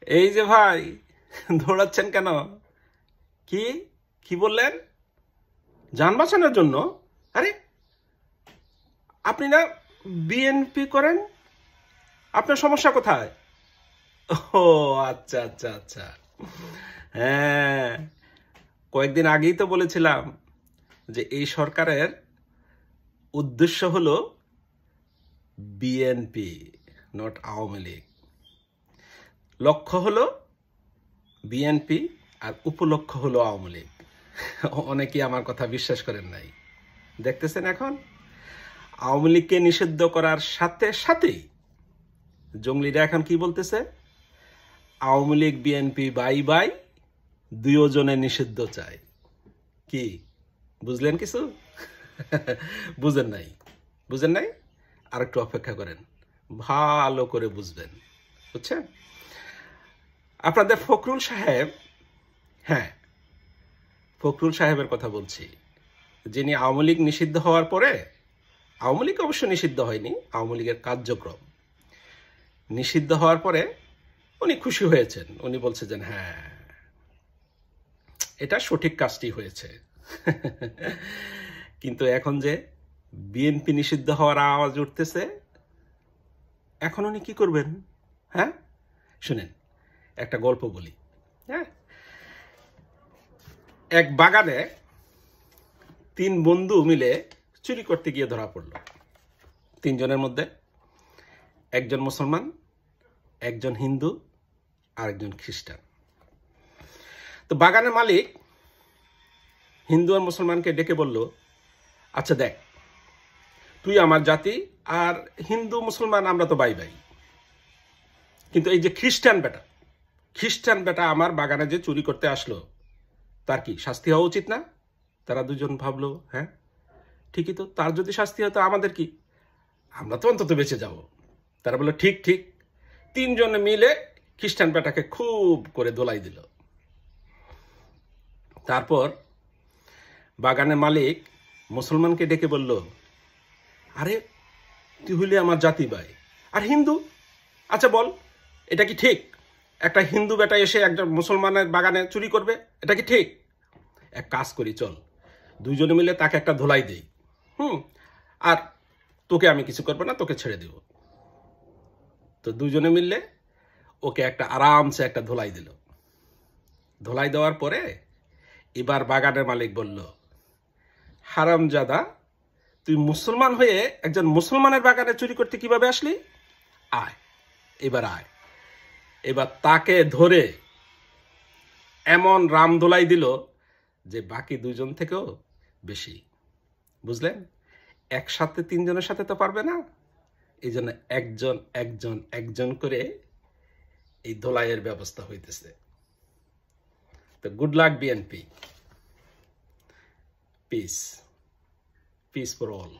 এই যে ভাই, দৌড়াচ্ছেন কেন? কি কি বললেন? যান বাঁচানোর জন্য? আরে আপনি না বিএনপি করেন? আপনার সমস্যা কোথায়? ও আচ্ছা আচ্ছা আচ্ছা। হ্যাঁ, কয়েকদিন আগেই তো বলেছিলাম যে এই সরকারের উদ্দেশ্য হলো বিএনপি, নট আওয়ামী লীগ। লক্ষ্য হলো বিএনপি আর উপলক্ষ হলো আওয়ামী লীগ। অনেকেই আমার কথা বিশ্বাস করেন নাই। দেখতেছেন এখন আওয়ামী লীগকে নিষিদ্ধ করার সাথে সাথেই জঙ্গলিরা এখন কি বলতেছে? Awami League BNP bye bye, দুজনে নিষিদ্ধ চায়। কি বুঝলেন কিছু? বুঝেন নাই? বুঝেন নাই? আর একটু অপেক্ষা করেন, ভালো করে বুঝবেন। বুঝছেন? আপনাদের ফখরুল সাহেব, হ্যাঁ ফখরুল সাহেবের কথা বলছি, যিনি আওয়ামী লীগ নিষিদ্ধ হওয়ার পরে, আওয়ামী লীগ অবশ্য নিষিদ্ধ হয়নি, আওয়ামী লীগের কার্যক্রম নিষিদ্ধ হওয়ার পরে উনি খুশি হয়েছেন। উনি বলছে যে হ্যাঁ, এটা সঠিক কাজটি হয়েছে। কিন্তু এখন যে বিএনপি নিষিদ্ধ হওয়ার আওয়াজ উঠতেছে, এখন উনি কি করবেন? হ্যাঁ শুনেন, একটা গল্প বলি। হ্যাঁ, এক বাগানে 3 বন্ধু মিলে চুরি করতে গিয়ে ধরা পড়ল। 3 জনের মধ্যে একজন মুসলমান, একজন হিন্দু আর একজন খ্রিস্টান। তো বাগানের মালিক হিন্দু আর মুসলমানকে ডেকে বলল, আচ্ছা দেখ, তুই আমার জাতি আর হিন্দু মুসলমান আমরা তো বাই বাই, কিন্তু এই যে খ্রিস্টান বেটা আমার বাগানে যে চুরি করতে আসলো, তার কি শাস্তি হওয়া উচিত না? তারা দুজন ভাবলো, হ্যাঁ ঠিকই তো, তার যদি শাস্তি হতো আমাদের কি, আমরা তো অন্তত বেঁচে যাব। তারা বললো ঠিক ঠিক। 3 জনে মিলে খ্রিস্টান বেটাকে খুব করে দোলাই দিল। তারপর বাগানের মালিক মুসলমানকে ডেকে বলল, আরে তুই হইলে আমার জাতি ভাই আর হিন্দু, আচ্ছা বল এটা কি ঠিক? একটা হিন্দু বেটা এসে একজন মুসলমানের বাগানে চুরি করবে, এটা কি ঠিক? এক কাজ করি, চল 2 জনে মিলে তাকে একটা ধোলাই দেই, আর তোকে আমি কিছু করবো না, তোকে ছেড়ে দেব। তো 2 জনে মিললে ওকে একটা আরামসে একটা ধোলাই দিল। ধোলাই দেওয়ার পরে এবার বাগানের মালিক বলল, হারামজাদা, তুই মুসলমান হয়ে একজন মুসলমানের বাগানে চুরি করতে কিভাবে আসলি? আয়, এবার আয়। এবার তাকে ধরে এমন রাম দোলাই দিল যে বাকি 2 জন থেকেও বেশি। বুঝলেন? একসাথে 3 জনের সাথে তো পারবে না, এই জন্য একজন একজন একজন করে এই দোলাইয়ের ব্যবস্থা হইতেছে। তো good luck BNP, piece for all.